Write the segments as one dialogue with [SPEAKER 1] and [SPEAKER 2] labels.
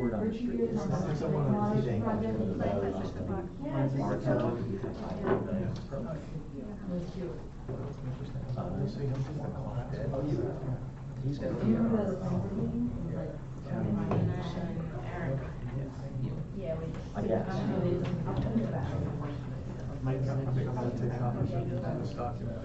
[SPEAKER 1] word on the street. It's not
[SPEAKER 2] someone on TV.
[SPEAKER 1] project. He's got the I guess.
[SPEAKER 2] Mike, I think I'm gonna take copies of this document.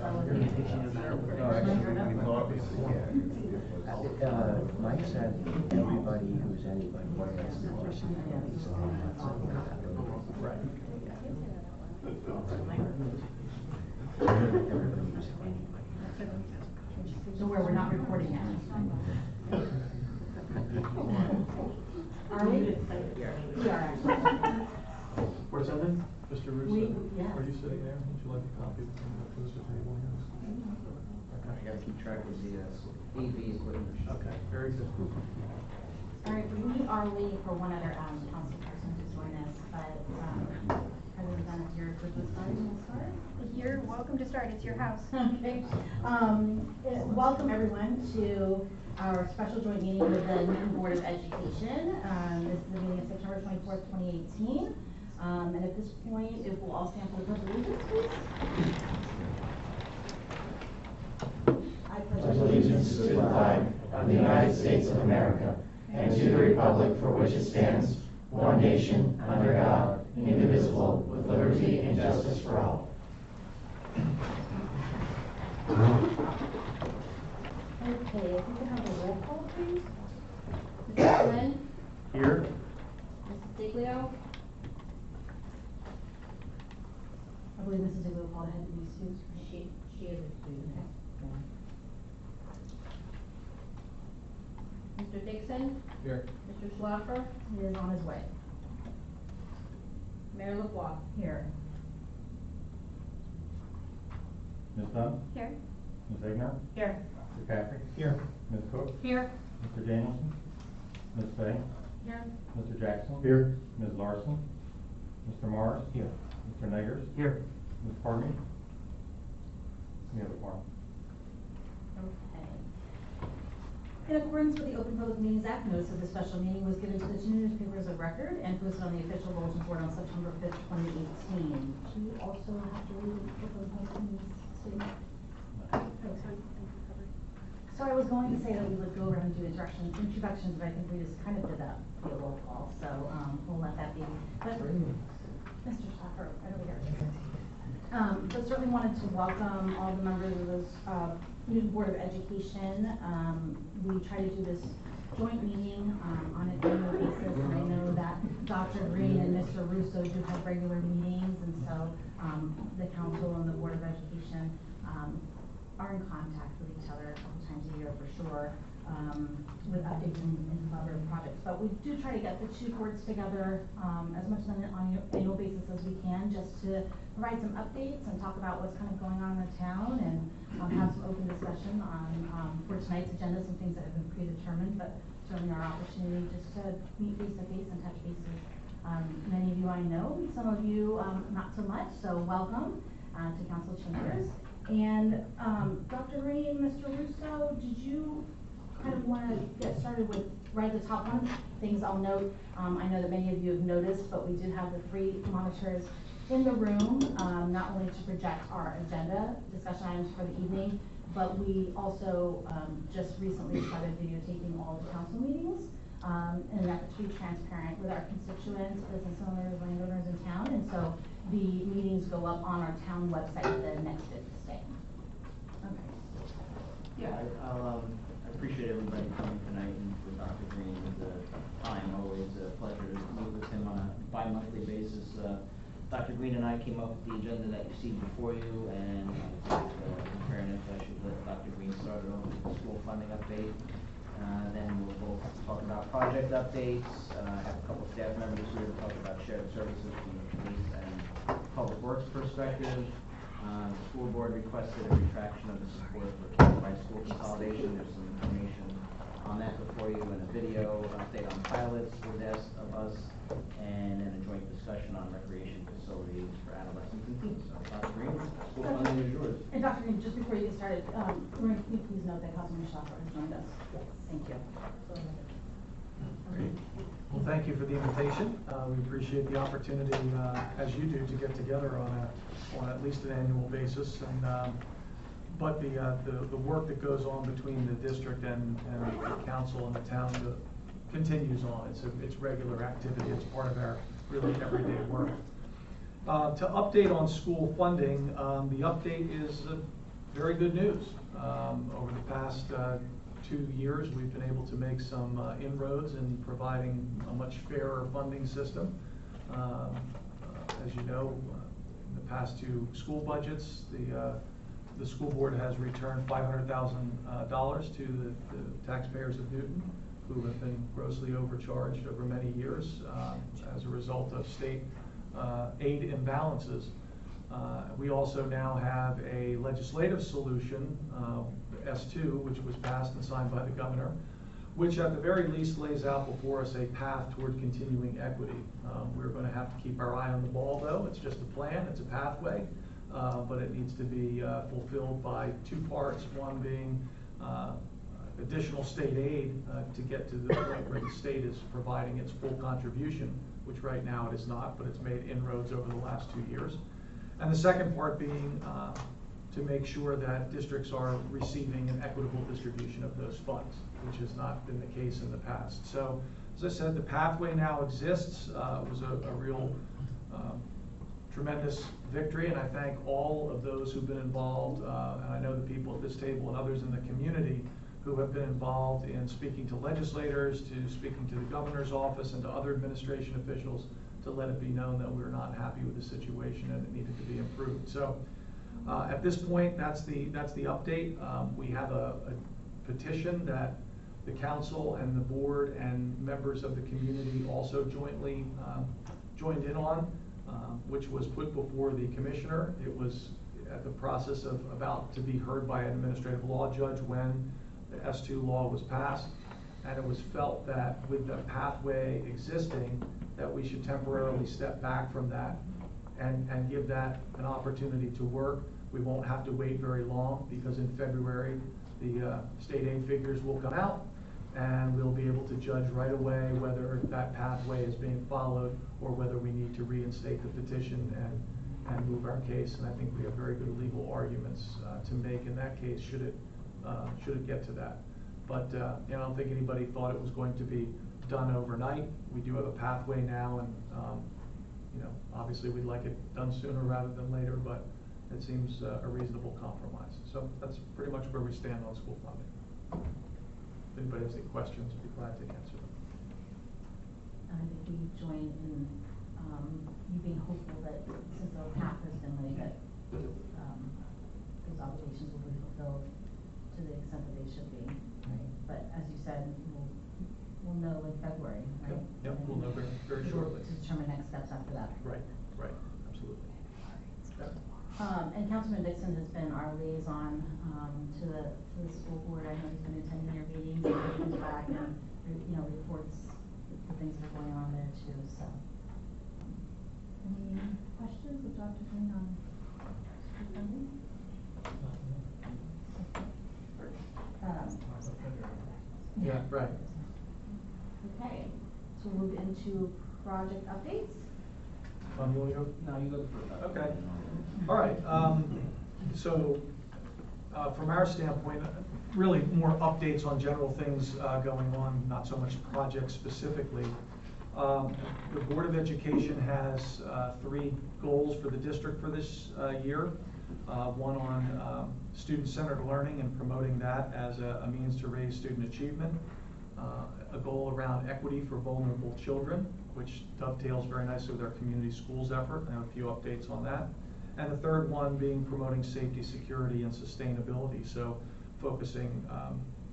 [SPEAKER 1] Mike said everybody who's anybody gets the person these
[SPEAKER 2] Right.
[SPEAKER 1] Everybody who's anybody.
[SPEAKER 3] So where we're not recording it. Are we? We are actually.
[SPEAKER 2] For something, Mr. Russo,
[SPEAKER 3] yes.
[SPEAKER 2] are you sitting there? Would you like a copy of the table?
[SPEAKER 4] I gotta keep track of the AV equipment.
[SPEAKER 2] Okay, very good.
[SPEAKER 3] All right, we are waiting for one other council person to join us, but President Bennett, you're good with starting, we'll start?
[SPEAKER 5] You're welcome to start, it's your house.
[SPEAKER 3] Okay. Welcome everyone to our special joint meeting with the Newton Board of Education. This is the meeting of September 24th, 2018. And at this point, if we'll all stand for the pledge of allegiance, please. I
[SPEAKER 6] Pledge allegiance to the flag of the United States of America and to the republic for which it stands, one nation, under God, indivisible, with liberty and justice for all.
[SPEAKER 3] Okay, if you could have a roll call, please.
[SPEAKER 5] Mr. Flynn?
[SPEAKER 2] Here.
[SPEAKER 5] Mrs. Diglio?
[SPEAKER 3] I believe Mrs. Diglio called ahead of these two.
[SPEAKER 5] She is a student. Mr. Dixon?
[SPEAKER 2] Here.
[SPEAKER 5] Mr. Schlaffer?
[SPEAKER 3] He is on his way.
[SPEAKER 5] Mayor LaFois?
[SPEAKER 3] Here.
[SPEAKER 7] Ms. Dunn?
[SPEAKER 5] Here.
[SPEAKER 7] Ms. Egner?
[SPEAKER 3] Here.
[SPEAKER 7] Mr. Patrick?
[SPEAKER 2] Here.
[SPEAKER 7] Ms. Cook?
[SPEAKER 5] Here.
[SPEAKER 7] Mr. Danielson? Ms. Fay?
[SPEAKER 3] Here.
[SPEAKER 7] Mr. Jackson?
[SPEAKER 2] Here.
[SPEAKER 7] Ms. Larson? Mr. Morris?
[SPEAKER 2] Here.
[SPEAKER 7] Mr. Negers?
[SPEAKER 2] Here.
[SPEAKER 7] Ms. Parmy? We have a quorum.
[SPEAKER 3] Okay. In accordance with the Open Public Meetings Act, notice of the special meeting was given to the two newspapers of record and posted on the official bulletin board on September 5th, 2018. Do you also have to read the Open Public Meetings statement? So I was going to say that we would go around and do introductions, but I think we just kind of did that via roll call, so we'll let that be. But Mr. Schlaffer, right over here. But certainly wanted to welcome all the members of this Newton Board of Education. We try to do this joint meeting on an annual basis, and I know that Dr. Green and Mr. Russo do have regular meetings, and so the council and the Board of Education are in contact with each other a couple times a year for sure, with updates and other projects. But we do try to get the two boards together as much on an annual basis as we can, just to provide some updates and talk about what's kind of going on in the town, and have some open discussion on for tonight's agenda, some things that have been predetermined, but certainly our opportunity just to meet face to face and touch bases. Many of you I know, some of you not so much, so welcome to Council Chambers. And Dr. Green, Mr. Russo, did you kind of want to get started with right at the top one? Things I'll note, I know that many of you have noticed, but we did have the 3 monitors in the room, not only to project our agenda, discussion items for the evening, but we also just recently started videotaping all the council meetings in an effort to be transparent with our constituents, business owners, landowners in town, and so the meetings go up on our town website the next business day. Okay.
[SPEAKER 4] Yeah, I appreciate everybody coming tonight, and for Dr. Green with the time, always a pleasure to meet with him on a bi-monthly basis. Dr. Green and I came up with the agenda that you see before you, and in fairness, I should let Dr. Green start off with the school funding update. Then we'll both talk about project updates. I have a couple of staff members here to talk about shared services from the police and public works perspective. The school board requested a retraction of the support for by school consolidation. There's some information on that before you, and a video update on pilots with of us, and then a joint discussion on recreation facilities for adolescents and teens. So, Dr. Green, school funding is yours.
[SPEAKER 3] And Dr. Green, just before you get started, Lauren, can you please note that Councilman Schlaffer has joined us? Yes. Thank you.
[SPEAKER 2] Great. Well, thank you for the invitation. We appreciate the opportunity, as you do, to get together on at least an annual basis. And but the work that goes on between the district and the council and the town continues on. It's regular activity. It's part of our really everyday work. To update on school funding, the update is very good news. Over the past 2 years, we've been able to make some inroads in providing a much fairer funding system. As you know, in the past 2 school budgets, the school board has returned $500,000 to the taxpayers of Newton, who have been grossly overcharged over many years as a result of state aid imbalances. We also now have a legislative solution, S2, which was passed and signed by the governor, which at the very least lays out before us a path toward continuing equity. We're going to have to keep our eye on the ball, though. It's just a plan, it's a pathway, but it needs to be fulfilled by 2 parts, one being additional state aid to get to the point where the state is providing its full contribution, which right now it is not, but it's made inroads over the last 2 years. And the second part being to make sure that districts are receiving an equitable distribution of those funds, which has not been the case in the past. So, as I said, the pathway now exists. It was a real tremendous victory, and I thank all of those who've been involved, and I know the people at this table and others in the community who have been involved in speaking to legislators, to speaking to the governor's office and to other administration officials to let it be known that we're not happy with the situation and it needed to be improved. So at this point, that's the update. We have a petition that the council and the board and members of the community also jointly joined in on, which was put before the commissioner. It was at the process of about to be heard by an administrative law judge when the S2 law was passed, and it was felt that with the pathway existing, that we should temporarily step back from that and give that an opportunity to work. We won't have to wait very long, because in February, the state aid figures will come out, and we'll be able to judge right away whether that pathway is being followed or whether we need to reinstate the petition and move our case. And I think we have very good legal arguments to make in that case, should it get to that. But I don't think anybody thought it was going to be done overnight. We do have a pathway now, and obviously we'd like it done sooner rather than later, but it seems a reasonable compromise. So that's pretty much where we stand on school funding. If anybody has any questions, I'd be glad to answer them.
[SPEAKER 3] I think we join in you being hopeful that since the path has been laid, that those obligations will be fulfilled to the extent that they should be, right? But as you said, we'll know in February, right?
[SPEAKER 2] Yep, we'll know very shortly.
[SPEAKER 3] To determine next steps after that.
[SPEAKER 2] Right, absolutely.
[SPEAKER 3] And Councilman Dixon has been our liaison to the school board. I know he's been attending your meetings and he comes back and reports the things that are going on there too. So, any questions of Dr. Green on school funding?
[SPEAKER 2] Yeah, right.
[SPEAKER 3] Okay, so we'll move into project updates.
[SPEAKER 2] You want to go?
[SPEAKER 4] No, you go first.
[SPEAKER 2] Okay. All right. So from our standpoint, really more updates on general things going on, not so much projects specifically. The Board of Education has 3 goals for the district for this year. One on student-centered learning and promoting that as a means to raise student achievement. A goal around equity for vulnerable children, which dovetails very nicely with our community schools effort. I have a few updates on that. And the third one being promoting safety, security, and sustainability. So focusing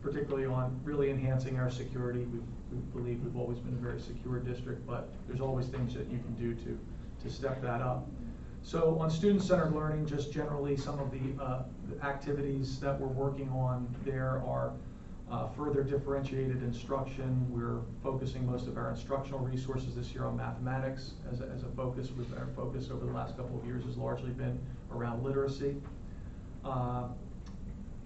[SPEAKER 2] particularly on really enhancing our security. We believe we've always been a very secure district, but there's always things that you can do to step that up. So on student-centered learning, just generally some of the activities that we're working on there are further differentiated instruction. We're focusing most of our instructional resources this year on mathematics as a focus, with our focus over the last couple of years has largely been around literacy.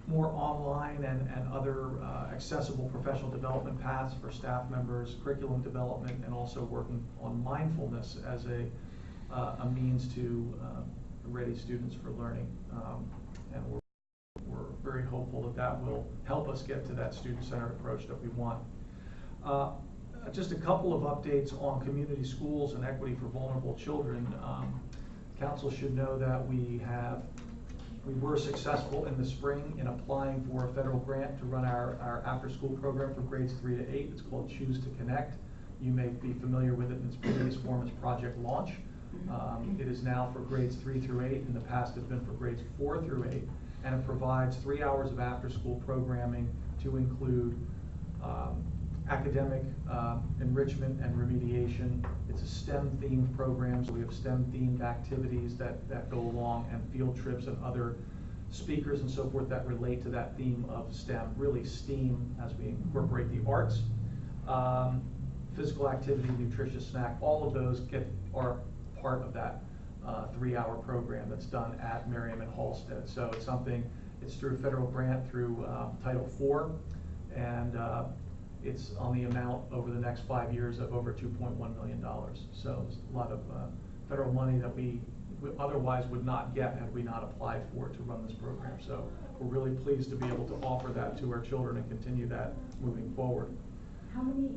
[SPEAKER 2] more online and other accessible professional development paths for staff members, curriculum development, and also working on mindfulness as a means to ready students for learning. And we're very hopeful that that will help us get to that student-centered approach that we want. Just a couple of updates on community schools and equity for vulnerable children. Council should know that we were successful in the spring in applying for a federal grant to run our after-school program for grades 3 to 8. It's called Choose to Connect. You may be familiar with it in its previous form as Project Launch. It is now for grades 3 through 8. In the past, it's been for grades 4 through 8. And it provides 3 hours of after-school programming to include academic enrichment and remediation. It's a STEM-themed program, so we have STEM-themed activities that go along, and field trips and other speakers and so forth that relate to that theme of STEM, really STEAM, as we incorporate the arts, physical activity, nutritious snack. All of those are part of that 3-hour program that's done at Merriam and Halstead. So it's through a federal grant through Title IV, and it's on the amount over the next 5 years of over $2.1 million. So it's a lot of federal money that we otherwise would not get had we not applied for it to run this program. So we're really pleased to be able to offer that to our children and continue that moving forward.
[SPEAKER 3] How many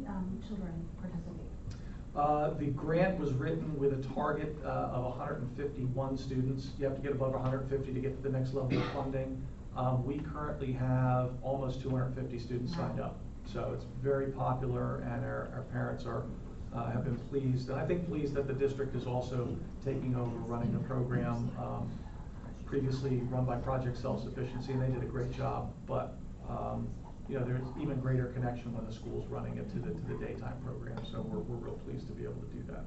[SPEAKER 3] children participate?
[SPEAKER 2] The grant was written with a target of 151 students. You have to get above 150 to get to the next level of funding. We currently have almost 250 students signed up. So it's very popular, and our parents have been pleased. And I think pleased that the district is also taking over running the program, previously run by Project Self-Sufficiency, and they did a great job. But there's even greater connection when the school's running it to the daytime program. So we're real pleased to be able to do that.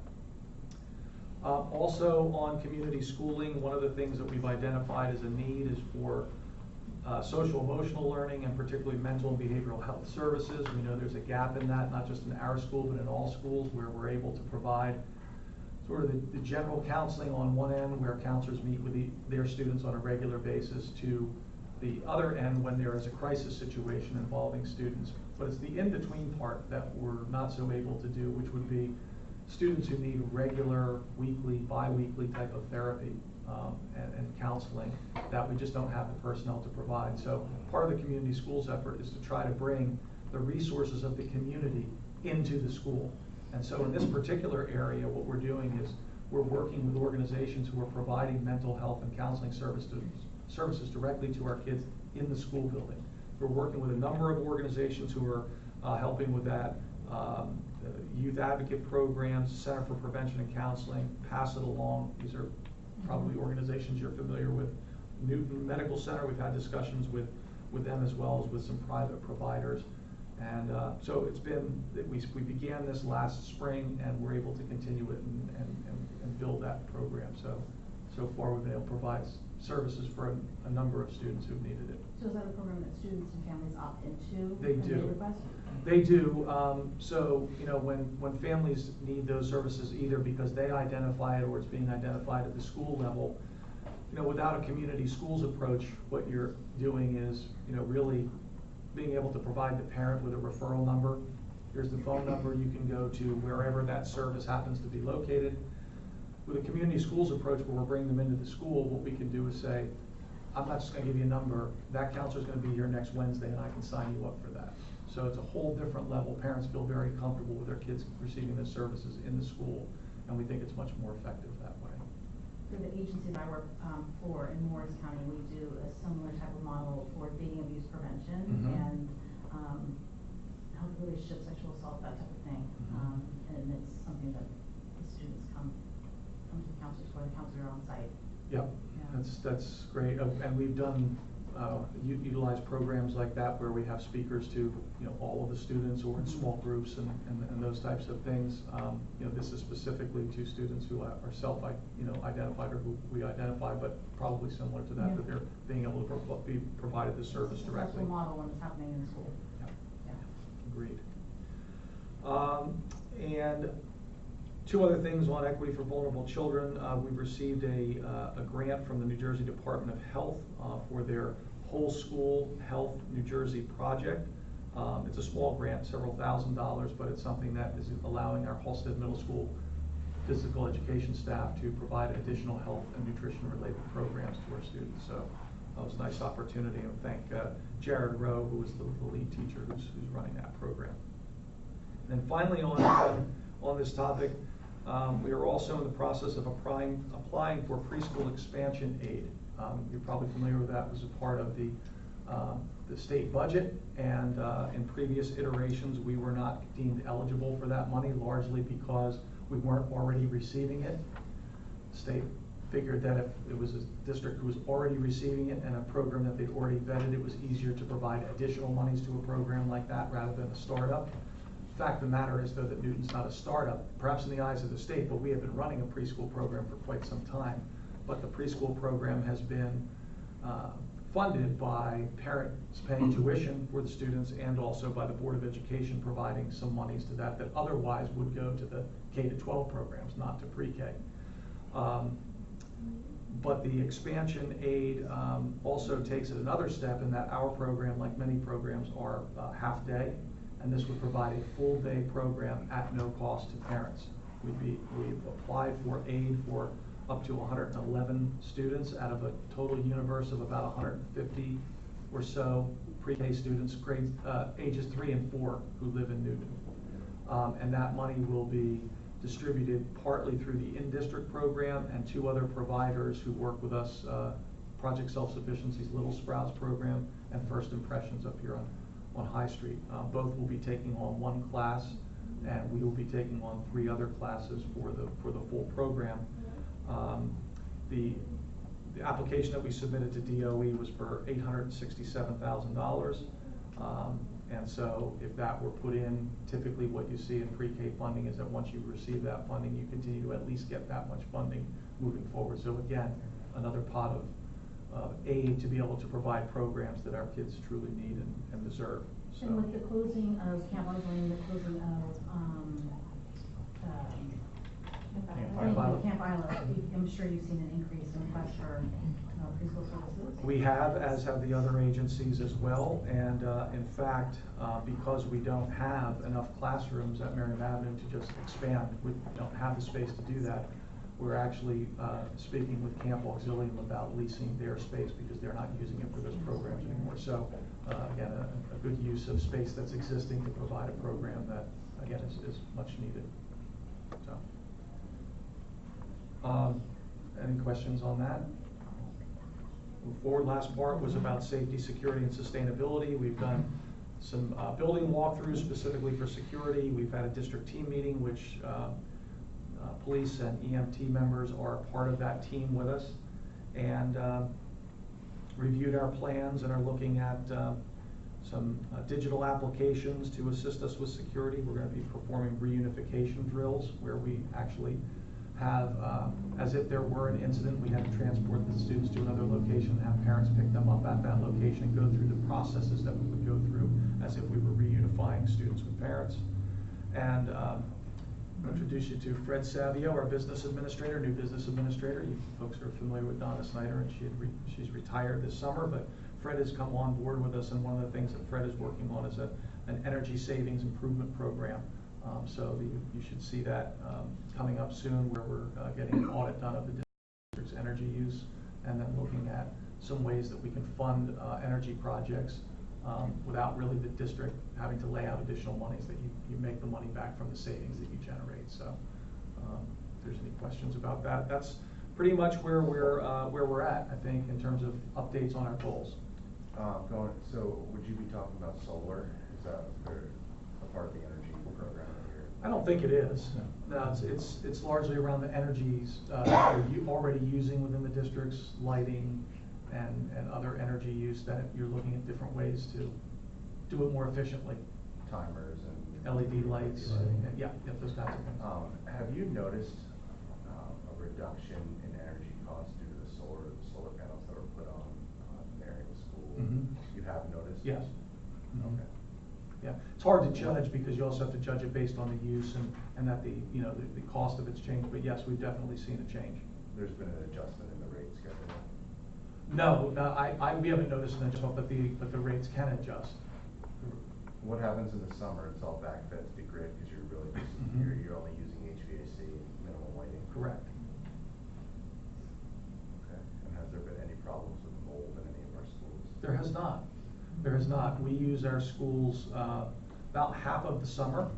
[SPEAKER 2] Also on community schooling, one of the things that we've identified as a need is for social emotional learning, and particularly mental and behavioral health services. We know there's a gap in that, not just in our school, but in all schools, where we're able to provide sort of the general counseling on one end, where counselors meet with their students on a regular basis, to the other end when there is a crisis situation involving students. But it's the in-between part that we're not so able to do, which would be students who need regular, weekly, bi-weekly type of therapy and counseling that we just don't have the personnel to provide. So part of the community schools effort is to try to bring the resources of the community into the school. And so in this particular area, what we're doing is we're working with organizations who are providing mental health and counseling services directly to our kids in the school building. We're working with a number of organizations who are helping with that. Youth advocate programs, Center for Prevention and Counseling, Pass It Along. These are probably organizations you're familiar with. Newton Medical Center, we've had discussions with them, as well as with some private providers. And so it's been, we began this last spring, and we're able to continue it and build that program. So far we've been able to provide services for a number of students who've needed it.
[SPEAKER 3] So is that a program that students and families opt into?
[SPEAKER 2] They
[SPEAKER 3] when
[SPEAKER 2] do.
[SPEAKER 3] They request?
[SPEAKER 2] They do. So when families need those services, either because they identify it or it's being identified at the school level, without a community schools approach, what you're doing is really being able to provide the parent with a referral number. Here's the phone number. You can go to wherever that service happens to be located. With a community schools approach, where we're bringing them into the school, what we can do is say, I'm not just going to give you a number. That counselor's going to be here next Wednesday, and I can sign you up for that. So it's a whole different level. Parents feel very comfortable with their kids receiving the services in the school, and we think it's much more effective that way.
[SPEAKER 3] For the agency that I work for in Morris County, we do a similar type of model for dating abuse prevention and healthy relationships, sexual assault, that type of thing. And it's something that the students come to the counselors for. The counselors are on site.
[SPEAKER 2] Yep,
[SPEAKER 3] Yeah.
[SPEAKER 2] that's great. And we've done utilize programs like that where we have speakers to all of the students, or in small groups and those types of things. This is specifically to students who are self-identified or who we identify, but probably similar to that, that they're being able to be provided the service directly.
[SPEAKER 3] Successful model when it's happening in the school.
[SPEAKER 2] Yeah. Agreed. And two other things on equity for vulnerable children. We've received a grant from the New Jersey Department of Health for their Whole School Health New Jersey project. It's a small grant, several $1,000s, but it's something that is allowing our Halsted Middle School physical education staff to provide additional health and nutrition related programs to our students. So it was a nice opportunity, and thank Jared Rowe, who is the lead teacher who's running that program. And then finally on this topic, we are also in the process of applying for preschool expansion aid. You're probably familiar with that. It was a part of the state budget, and in previous iterations we were not deemed eligible for that money, largely because we weren't already receiving it. The state figured that if it was a district who was already receiving it and a program that they'd already vetted, it was easier to provide additional monies to a program like that rather than a startup. The fact of the matter is, though, that Newton's not a startup, perhaps in the eyes of the state, but we have been running a preschool program for quite some time. But the preschool program has been funded by parents paying tuition for the students, and also by the Board of Education providing some monies to that otherwise would go to the K-12 programs, not to pre-K. But the expansion aid also takes it another step in that our program, like many programs, are half day, and this would provide a full day program at no cost to parents. We've applied for aid for up to 111 students out of a total universe of about 150 or so pre-K students, grades ages 3 and 4 who live in Newton. And that money will be distributed partly through the in-district program and 2 other providers who work with us, Project Self-Sufficiency's Little Sprouts program and First Impressions up here on High Street. Both will be taking on 1 class, and we will be taking on 3 other classes for the full program. The application that we submitted to DOE was for $867,000. And so if that were put in, typically what you see in pre-K funding is that once you receive that funding, you continue to at least get that much funding moving forward. So again, another pot of aid to be able to provide programs that our kids truly need and deserve. So.
[SPEAKER 3] And with the closing of Camp Lejeune, the closing of Camp Island, I'm sure you've seen an increase in requests for preschool services.
[SPEAKER 2] We have, as have the other agencies as well, and in fact, because we don't have enough classrooms at Merriam Avenue to just expand, we don't have the space to do that. We're actually speaking with Camp Auxilium about leasing their space because they're not using it for those programs anymore. So again, a good use of space that's existing to provide a program that, again, is much needed. So, any questions on that? Move forward. Last part was about safety, security, and sustainability. We've done some building walkthroughs specifically for security. We've had a district team meeting, which police and EMT members are part of that team with us, and reviewed our plans and are looking at some digital applications to assist us with security. We're going to be performing reunification drills where we actually have, as if there were an incident, we had to transport the students to another location, have parents pick them up at that location, and go through the processes that we would go through as if we were reunifying students with parents. And I'll introduce you to Fred Savio, our business administrator, new business administrator. You folks are familiar with Donna Snyder, and she's retired this summer, but Fred has come on board with us, and one of the things that Fred is working on is an energy savings improvement program. So you should see that coming up soon, where we're getting an audit done of the district's energy use, and then looking at some ways that we can fund energy projects without really the district having to lay out additional monies, that you make the money back from the savings that you generate. So if there's any questions about that, that's pretty much where we're at, I think, in terms of updates on our goals.
[SPEAKER 7] So would you be talking about solar? Is that a part of the energy program here?
[SPEAKER 2] I don't think it is. No, it's largely around the energies that you're already using within the district's lighting and other energy use, that you're looking at different ways to do it more efficiently.
[SPEAKER 7] Timers and
[SPEAKER 2] LED lights, and yeah, those kinds of things.
[SPEAKER 7] Have you noticed a reduction in energy costs due to the solar panels that were put on Marion School?
[SPEAKER 2] Mm-hmm.
[SPEAKER 7] You have noticed?
[SPEAKER 2] Yes.
[SPEAKER 7] Mm-hmm. Okay.
[SPEAKER 2] Yeah, it's hard to judge because you also have to judge it based on the use and that the cost of it's changed. But yes, we've definitely seen a change.
[SPEAKER 7] There's been an adjustment in the rate schedule.
[SPEAKER 2] No, we haven't noticed an adjustment, but the rates can adjust.
[SPEAKER 7] What happens in the summer? It's all backfed to the grid because you're really just,
[SPEAKER 2] Mhm.
[SPEAKER 7] you're only using HVAC and minimal lighting.
[SPEAKER 2] Correct.
[SPEAKER 7] Okay. And has there been any problems with mold in any of our schools?
[SPEAKER 2] There has not. There has not. We use our schools about half of the summer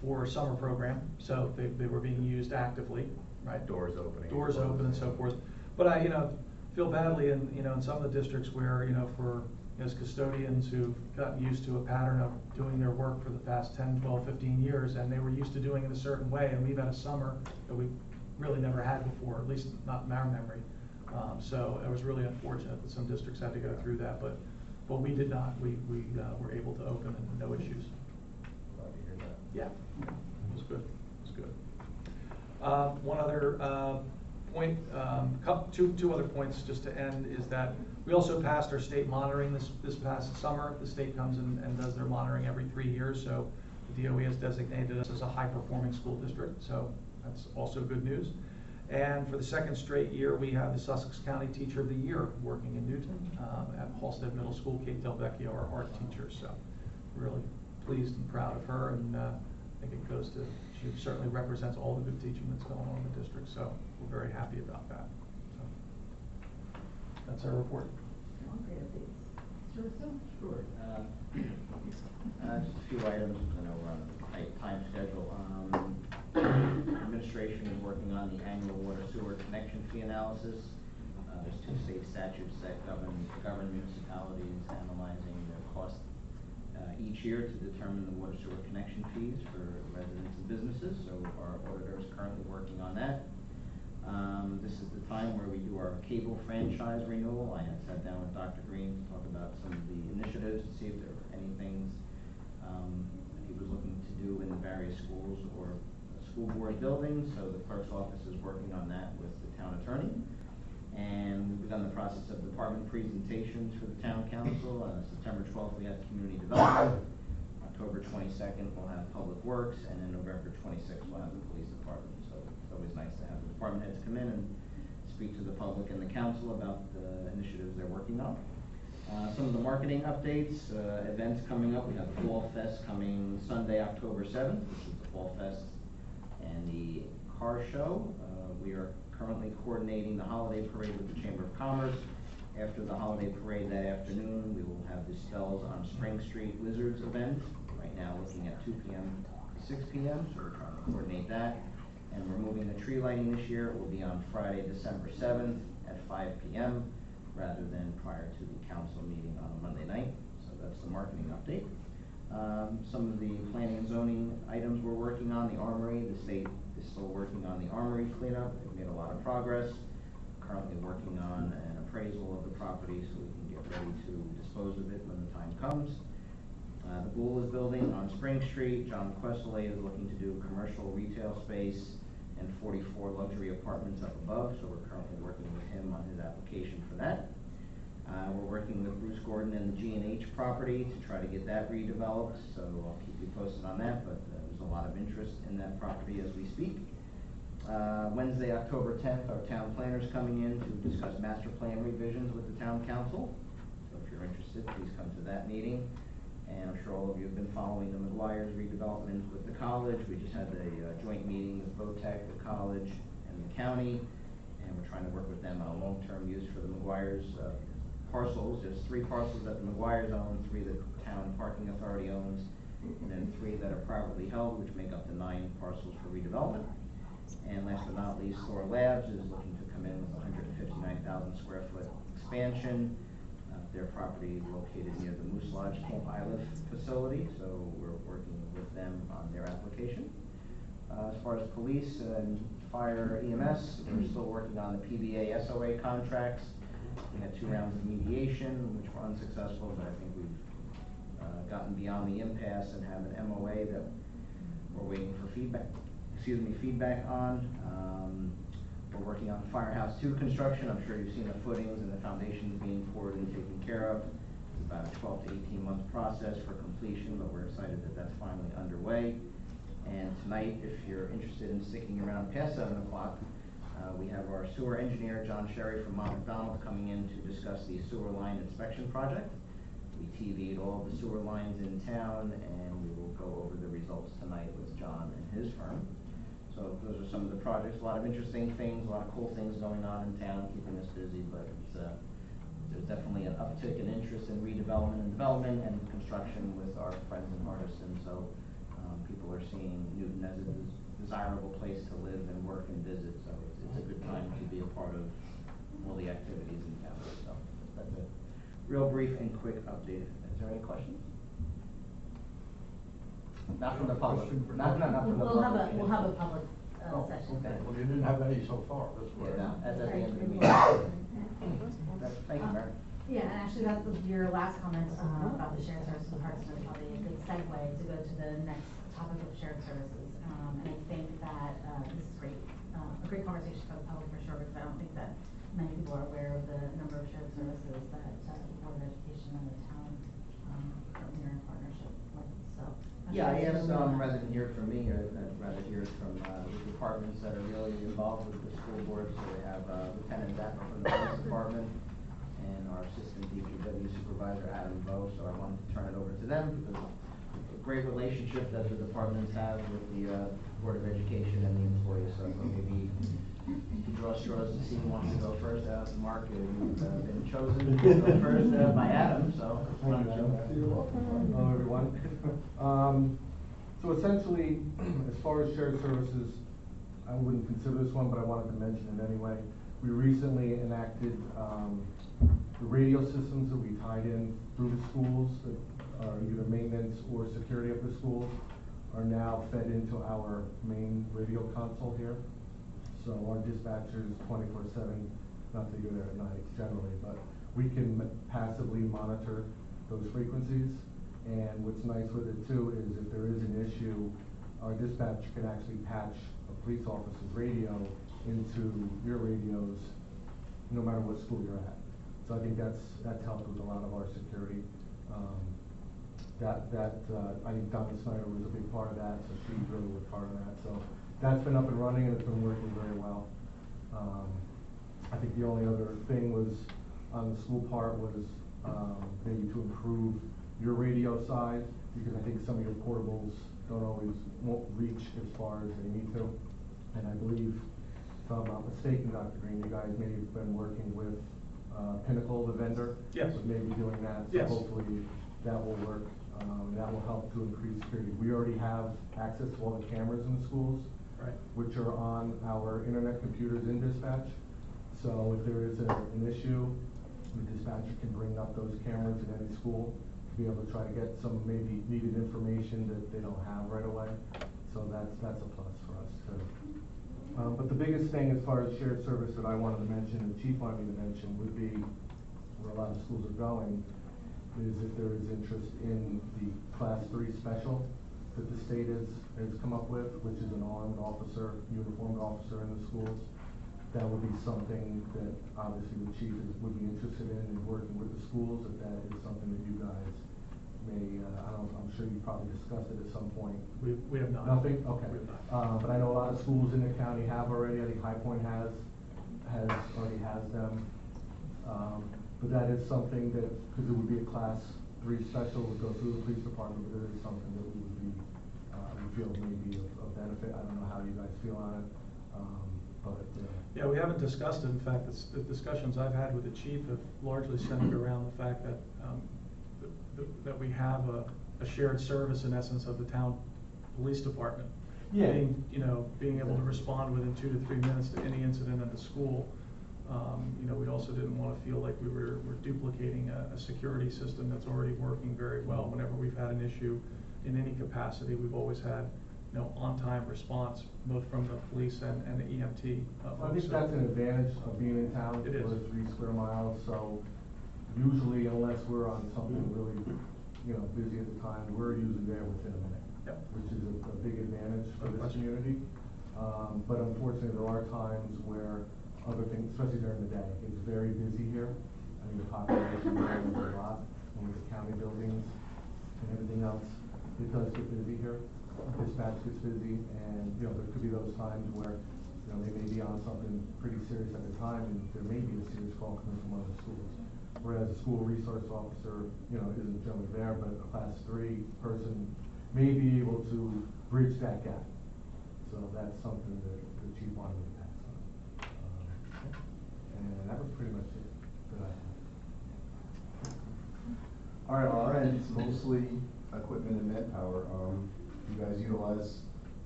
[SPEAKER 2] for summer program, so they were being used actively, right?
[SPEAKER 7] Doors opening.
[SPEAKER 2] Doors open and so forth. But I, feel badly in, in some of the districts where, for as custodians who've gotten used to a pattern of doing their work for the past 10, 12, 15 years, and they were used to doing it a certain way, and we've had a summer that we really never had before, at least not in our memory. So it was really unfortunate that some districts had to go through that, but we did not. We were able to open and no issues.
[SPEAKER 7] Glad to hear that.
[SPEAKER 2] Yeah, it was good. It was good. One other point, two other points just to end is that we also passed our state monitoring this past summer. The state comes and does their monitoring every 3 years, so the DOE has designated us as a high-performing school district, so that's also good news. And for the second straight year, we have the Sussex County Teacher of the Year working in Newton at Halstead Middle School, Kate Delvecchio, our art teacher. So really pleased and proud of her, and I think it goes to, she certainly represents all the good teaching that's going on in the district, so we're very happy about that. So that's our report.
[SPEAKER 5] All great updates. Mr. Russo?
[SPEAKER 4] Sure. Just a few items, I know we're on a tight time schedule. Administration is working on the annual water sewer connection fee analysis. There's 2 state statutes that govern municipalities analyzing their cost each year to determine the water sewer connection fees for residents and businesses. So our auditor is currently working on that. This is the time where we do our cable franchise renewal. I had sat down with Dr. Green to talk about some of the initiatives, to see if there were any things he was looking to do in the various schools or school board buildings. So the clerk's office is working on that with the town attorney. And we've begun the process of department presentations for the town council. September 12th, we have community development. October 22nd, we'll have public works, and then November 26th, we'll have the police department. So it's always nice to have the department heads come in and speak to the public and the council about the initiatives they're working on. Some of the marketing updates, events coming up. We have the Fall Fest coming Sunday, October 7th, which is the Fall Fest and the car show. We are currently coordinating the holiday parade with the Chamber of Commerce. After the holiday parade that afternoon, we will have the Spells on Spring Street Wizards event. Right now looking at 2 p.m. to 6 p.m., so we're trying to coordinate that. And we're moving the tree lighting this year. It will be on Friday, December 7th at 5 p.m. rather than prior to the council meeting on a Monday night. So that's the marketing update. Some of the planning and zoning items we're working on, the armory, the state is still working on the armory cleanup. They've made a lot of progress. Currently working on an appraisal of the property so we can get ready to dispose of it when the time comes. The Boole is building on Spring Street. John Questley is looking to do commercial retail space and 44 luxury apartments up above, so we're currently working with him on his application for that. We're working with Bruce Gordon and the G&H property to try to get that redeveloped, so I'll keep you posted on that, but there's a lot of interest in that property as we speak. Wednesday, October 10th, our town planner's coming in to discuss master plan revisions with the town council. So if you're interested, please come to that meeting. And I'm sure all of you have been following the McGuire's redevelopment with the college. We just had a joint meeting with VOTEC, the college, and the county, and we're trying to work with them on a long-term use for the McGuire's parcels. There's 3 parcels that the McGuire's own, 3 that the town parking authority owns, and then 3 that are privately held, which make up the 9 parcels for redevelopment. And last but not least, Thor Labs is looking to come in with a 159,000 square foot expansion. Their property is located near the Moose Lodge Camp Island facility, so we're working with them on their application. As far as police and fire EMS, we're still working on the PBA SOA contracts. We had 2 rounds of mediation, which were unsuccessful, but I think we've gotten beyond the impasse and have an MOA that we're waiting for feedback on. We're working on Firehouse 2 construction. I'm sure you've seen the footings and the foundations being poured and taken care of. It's about a 12 to 18 month process for completion, but we're excited that that's finally underway. And tonight, if you're interested in sticking around past 7 o'clock, We have our sewer engineer, John Sherry from Mont McDonald, coming in to discuss the sewer line inspection project. We TV'd all the sewer lines in town, and we will go over the results tonight with John and his firm. So those are some of the projects, a lot of interesting things, a lot of cool things going on in town, keeping us busy, but it's, there's definitely an uptick in interest in redevelopment and development and construction with our friends in Hardison. So people are seeing Newton as a desirable place to live and work and visit, so it's a good time to be a part of all the activities in town. So that's a real brief and quick update. Is there any questions? Not from the public. Not from the public.
[SPEAKER 3] We'll have a public
[SPEAKER 6] Oh,
[SPEAKER 3] session.
[SPEAKER 6] okay. Well, you didn't have any so far, that's
[SPEAKER 4] Yeah,
[SPEAKER 6] why.
[SPEAKER 4] no, that's at the end of the meeting. Thank you, Mary.
[SPEAKER 3] Yeah, and actually that was your last comment about the shared services in Hardison, is probably a good segue to go to the next topic of shared services. And I think that this is great, a great conversation for the public for sure, because I don't think that many people are aware of the number of shared services that the Board of Education and the town are in partnership with, so.
[SPEAKER 4] Yeah, I asked, rather than hear it from me, I'd rather hear it from the departments that are really involved with the school board. So we have Lieutenant Zappa from the police department and our assistant DPW supervisor, Adam Bowe. So I wanted to turn it over to them because of a great relationship that the departments have with the Board of Education and the employees. So maybe to draw straws to see who wants to go first. Mark, you've been chosen to go first by Adam, so.
[SPEAKER 8] Thank you, Adam. Hello, everyone. So essentially, as far as shared services, I wouldn't consider this one, but I wanted to mention it anyway. We recently enacted the radio systems that we tied in through the schools that are either maintenance or security of the schools are now fed into our main radio console here. So our dispatchers 24/7, not that you're there at night generally, but we can passively monitor those frequencies. And what's nice with it too is if there is an issue, our dispatcher can actually patch a police officer's radio into your radios, no matter what school you're at. So I think that's helped with a lot of our security. I think Donna Snyder was a big part of that, so she really was part of that. So that's been up and running and it's been working very well. I think the only other thing was on the school part was maybe to improve your radio size, because I think some of your portables won't reach as far as they need to. And I believe, if I'm not mistaken, Dr. Green, you guys may have been working with Pinnacle, the vendor.
[SPEAKER 2] Yes.
[SPEAKER 8] With maybe doing that.
[SPEAKER 2] Yes.
[SPEAKER 8] So hopefully that will work. That will help to increase security. We already have access to all the cameras in the schools.
[SPEAKER 2] Right.
[SPEAKER 8] Which are on our internet computers in dispatch. So if there is an issue, the dispatcher can bring up those cameras in any school to be able to try to get some maybe needed information that they don't have right away. So that's a plus for us too. But the biggest thing as far as shared service that I wanted to mention, and Chief wanted me to mention, would be where a lot of schools are going, is if there is interest in the Class 3 special that the state has come up with, which is an armed officer, uniformed officer in the schools. That would be something that obviously the chief would be interested in working with the schools, if that is something that you guys may, I'm sure you probably discussed it at some point.
[SPEAKER 2] We have not.
[SPEAKER 8] Nothing? Okay.
[SPEAKER 2] We have not.
[SPEAKER 8] But I know a lot of schools in the county have already. I think High Point already has them. But that is something that, because it would be a Class 3 special, would go through the police department, but it is something that we would be, we feel may be of benefit. I don't know how you guys feel on it, but.
[SPEAKER 2] Yeah, we haven't discussed it. In fact, the discussions I've had with the chief have largely centered around the fact that that we have a shared service in essence of the town police department.
[SPEAKER 8] Yeah.
[SPEAKER 2] Being able to respond within 2 to 3 minutes to any incident at the school. We also didn't want to feel like we're duplicating a security system that's already working very well. Whenever we've had an issue in any capacity, we've always had on-time response, both from the police and the EMT.
[SPEAKER 8] I think that's an advantage of being in town.
[SPEAKER 2] It is.
[SPEAKER 8] For 3 square miles, so usually unless we're on something really, busy at the time, we're usually there within a minute.
[SPEAKER 2] Yep.
[SPEAKER 8] Which is a big advantage for
[SPEAKER 2] No
[SPEAKER 8] this
[SPEAKER 2] question.
[SPEAKER 8] community. But unfortunately, there are times where other things, especially during the day, it's very busy here. I mean, the population grows a lot, and with the county buildings and everything else, it does get busy here. Dispatch gets busy, and there could be those times where You know, they may be on something pretty serious at the time, and there may be a serious call coming from one of the schools. Whereas a school resource officer, you know, isn't generally there, but a class 3 person may be able to bridge that gap. So that's something that the chief wanted me to pass on. And that was pretty much it that I had.
[SPEAKER 7] All right, on our end, it's mostly equipment and manpower. You guys utilize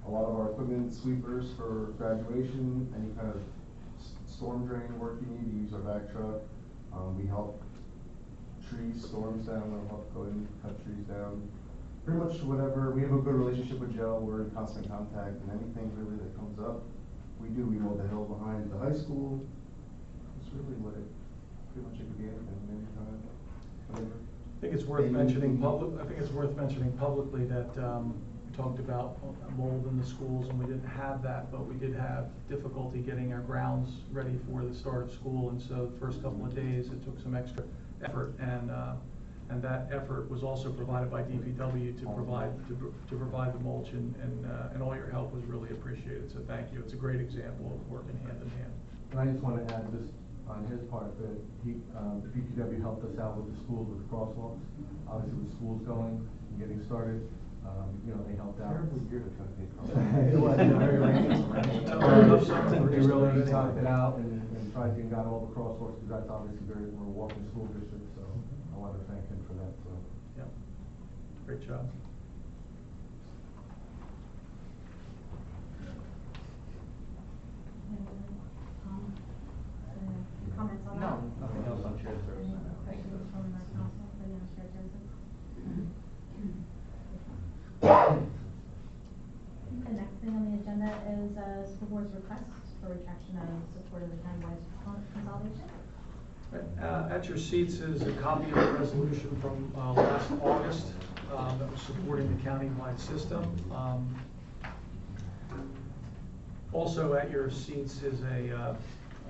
[SPEAKER 7] a lot of our equipment, sweepers for graduation, any kind of storm drain work you need, you use our vac truck. We help trees, storms down, we'll help go and cut trees down. Pretty much whatever, we have a good relationship with Joe, we're in constant contact, and anything really that comes up, we do. We mow the hill behind the high school. It's really what it, pretty much it could be anything, anytime, whatever.
[SPEAKER 2] I think it's worth mentioning publicly that, we talked about mold in the schools, and we didn't have that, but we did have difficulty getting our grounds ready for the start of school, and so the first couple of days, it took some extra effort, and that effort was also provided by DPW to provide the mulch, and all your help was really appreciated, so thank you. It's a great example of working hand in hand.
[SPEAKER 8] And I just want to add this on his part, that the DPW helped us out with the schools with crosswalks. Obviously with schools going and getting started, you know, they helped out.
[SPEAKER 7] Terrible year to try to pay
[SPEAKER 8] It was very rainy. They really talked it out and tried and got all the crosswalks, because that's obviously we're a walking school district, so I want to thank him for that, so.
[SPEAKER 2] Yep. Great job.
[SPEAKER 3] Any comments on that?
[SPEAKER 4] No, nothing else on shared service.
[SPEAKER 3] Any questions from the council for the shared services? The next thing on the agenda is school board's request for retraction of support of the countywide consolidation.
[SPEAKER 2] At your seats is a copy of the resolution from last August that was supporting the countywide system. Also at your seats is a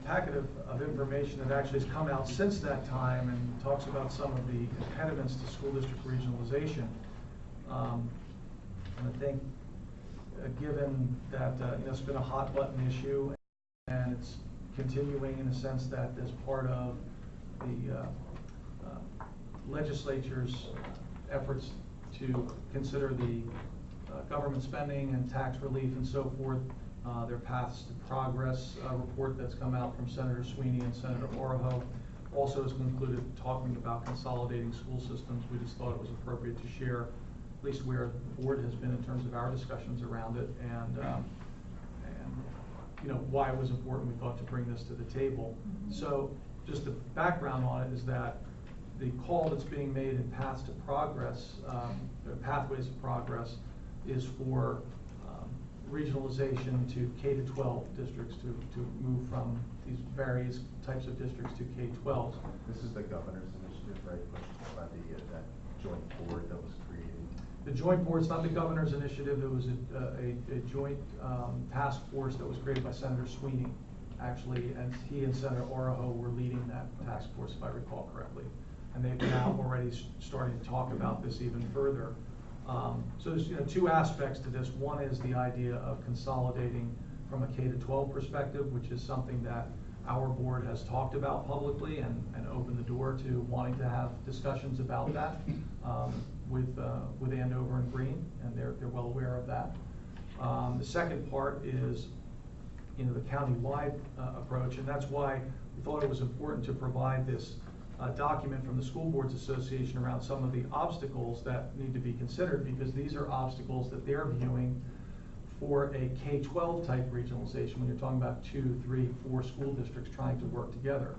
[SPEAKER 2] packet of information that actually has come out since that time and talks about some of the impediments to school district regionalization. And I think given that it's been a hot button issue, and it's continuing in the sense that as part of the legislature's efforts to consider the government spending and tax relief and so forth, their Paths to Progress report that's come out from Senator Sweeney and Senator Oroho also has concluded talking about consolidating school systems. We just thought it was appropriate to share at least where the board has been in terms of our discussions around it, and you know why it was important. We thought to bring this to the table. So just the background on it is that the call that's being made in Paths to Progress, Pathways to Progress, is for regionalization to K-12 districts, to move from these various types of districts to K-12.
[SPEAKER 7] This is the governor's initiative, right, pushed by that joint board that was created.
[SPEAKER 2] The joint board's not the governor's initiative. It was a joint task force that was created by Senator Sweeney, actually, and he and Senator Oroho were leading that task force, if I recall correctly. And they've now already starting to talk about this even further. So there's two aspects to this. One is the idea of consolidating from a K-12 perspective, which is something that our board has talked about publicly and opened the door to wanting to have discussions about that with Andover and Green, and they're well aware of that. The second part is the county-wide approach, and that's why we thought it was important to provide this document from the School Boards Association around some of the obstacles that need to be considered, because these are obstacles that they're viewing for a K-12 type regionalization when you're talking about 2, 3, 4 school districts trying to work together.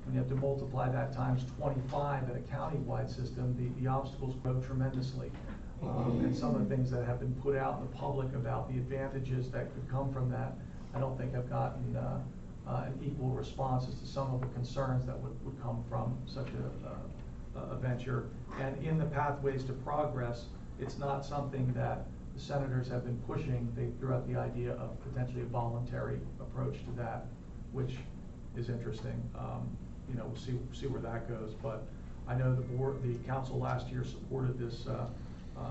[SPEAKER 2] When you have to multiply that times 25 at a county-wide system, the obstacles grow tremendously. And some of the things that have been put out in the public about the advantages that could come from that, I don't think have gotten an equal response as to some of the concerns that would come from such a venture. And in the Pathways to Progress, it's not something that the senators have been pushing. They threw out the idea of potentially a voluntary approach to that, which is interesting. We'll see where that goes. But I know the council last year supported this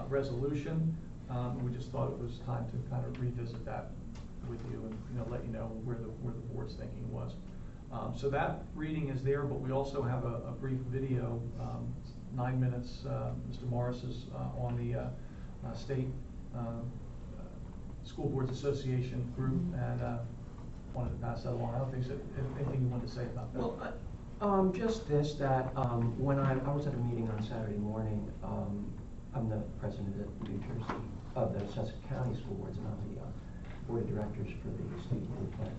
[SPEAKER 2] resolution. We just thought it was time to kind of revisit that with you and, let you know where the board's thinking was. So that reading is there, but we also have a brief video, 9 minutes. Mr. Morris is on the State School Boards Association group, and wanted to pass that along. I don't think so. Anything you want to say about that?
[SPEAKER 1] Well, just this, that when I was at a meeting on Saturday morning, I'm the president of New Jersey, of the Sussex County School Boards, and I'm the board of directors for the state board.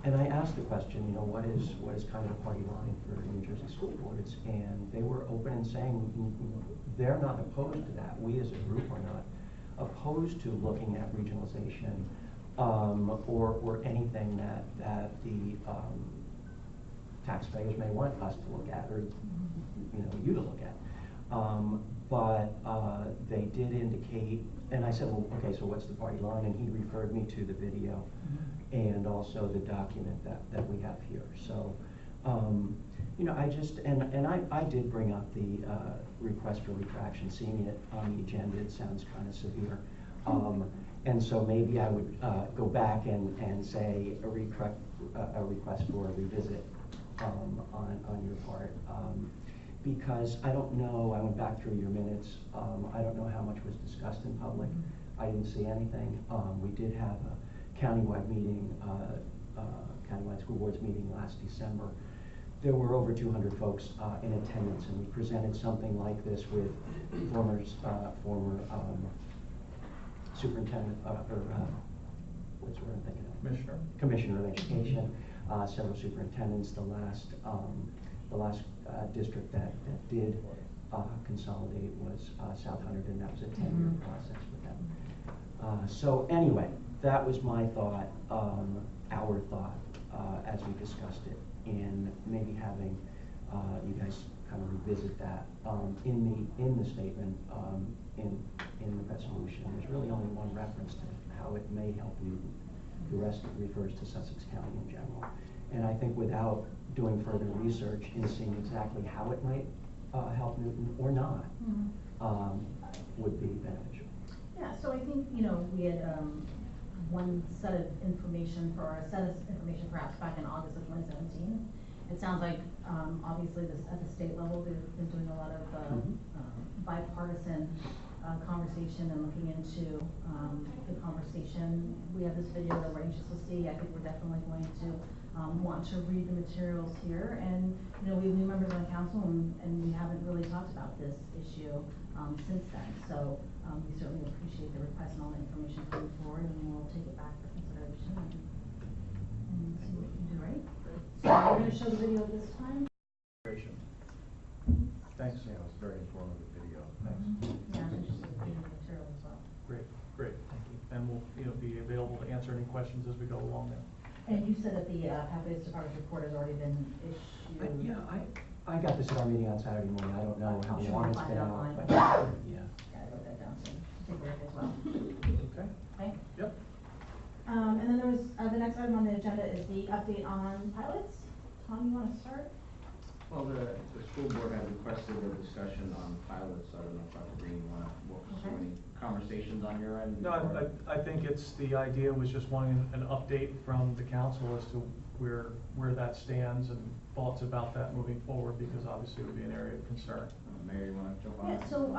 [SPEAKER 1] And I asked the question, what is kind of the party line for New Jersey school boards? And they were open in saying they're not opposed to that. We as a group are not opposed to looking at regionalization or anything that the taxpayers may want us to look at, or you to look at. But they did indicate, and I said, well, okay, so what's the party line? And he referred me to the video and also the document that we have here. So, I just, I did bring up the request for retraction. Seeing it on the agenda, it sounds kind of severe. And so maybe I would go back and say a request for a revisit on your part. Because I don't know, I went back through your minutes, I don't know how much was discussed in public. I didn't see anything. We did have a countywide meeting, countywide school boards meeting last December. There were over 200 folks in attendance, and we presented something like this with former superintendent, what's the word I'm thinking of? Commissioner of Education, several superintendents. The last district that did consolidate was South Hundred, and that was a 10-year process with them. So anyway, that was my thought, our thought, as we discussed it, in maybe having you guys kind of revisit that in the statement, in the resolution. There's really only one reference to how it may help you. The rest refers to Sussex County in general. And I think without doing further research and seeing exactly how it might help Newton or not, would be beneficial.
[SPEAKER 3] Yeah, so I think, we had one set of information perhaps back in August of 2017. It sounds like, obviously, at the state level, they've been doing a lot of bipartisan conversation and looking into the conversation. We have this video that we're anxious to see. I think we're definitely going to want to read the materials here. And, we have new members on council, and we haven't really talked about this issue since then. So we certainly appreciate the request and all the information coming forward, and we'll take it back for consideration and see what we can do, right? So we're going to show the video this time.
[SPEAKER 2] Thanks.
[SPEAKER 7] Yeah, it was a very informative video.
[SPEAKER 2] Thanks.
[SPEAKER 3] Yeah, I'm interested in reading the material as well.
[SPEAKER 2] Great, thank you. And we'll, be available to answer any questions as we go along there.
[SPEAKER 3] And you said that the Pathways Department's report has already been issued?
[SPEAKER 1] Yeah, I got this at our meeting on Saturday morning. I don't know how
[SPEAKER 3] I'm sure
[SPEAKER 1] long
[SPEAKER 3] we'll
[SPEAKER 1] it's
[SPEAKER 3] find
[SPEAKER 1] been
[SPEAKER 3] it
[SPEAKER 1] out,
[SPEAKER 3] online.
[SPEAKER 1] but yeah.
[SPEAKER 3] Yeah, I wrote that down, so take care of it as well.
[SPEAKER 2] Okay.
[SPEAKER 3] Okay?
[SPEAKER 2] Yep.
[SPEAKER 3] And then there was, the next item on the agenda is the update on pilots. Tom, you want to start?
[SPEAKER 4] Well, the school board had requested a discussion on pilots. I don't know if Dr. Green, you want to walk us through any conversations on your end?
[SPEAKER 2] No, I think the idea was just wanting an update from the council as to where that stands and thoughts about that moving forward, because obviously it would be an area of concern.
[SPEAKER 4] Mary, you want to jump on?
[SPEAKER 3] Yeah, so,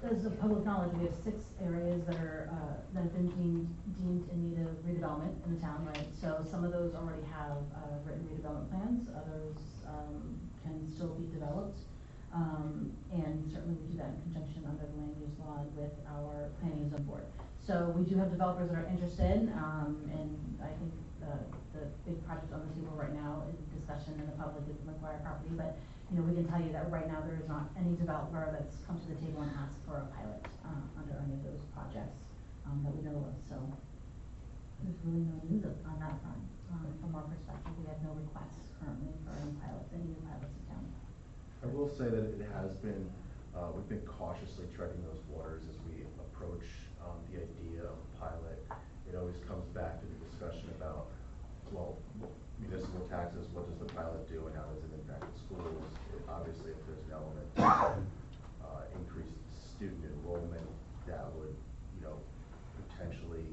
[SPEAKER 3] as a public knowledge, we have 6 areas that have been deemed in need of redevelopment in the town, right? So some of those already have written redevelopment plans, others can still be developed. And certainly we do that in conjunction under the land use law with our planning and zone board. So we do have developers that are interested, and I think the big project on the table right now is discussion in the public is McGuire property, but we can tell you that right now there is not any developer that's come to the table and asked for a pilot under any of those projects that we know of. So there's really no news on that front. From our perspective, we have no requests currently for any new pilots in town.
[SPEAKER 7] I will say that it has been, we've been cautiously treading those waters as we approach the idea of a pilot. It always comes back to the discussion about, well, municipal taxes, what does the pilot do and how does it impact the schools? Obviously, if there's an element of increased student enrollment, that would, potentially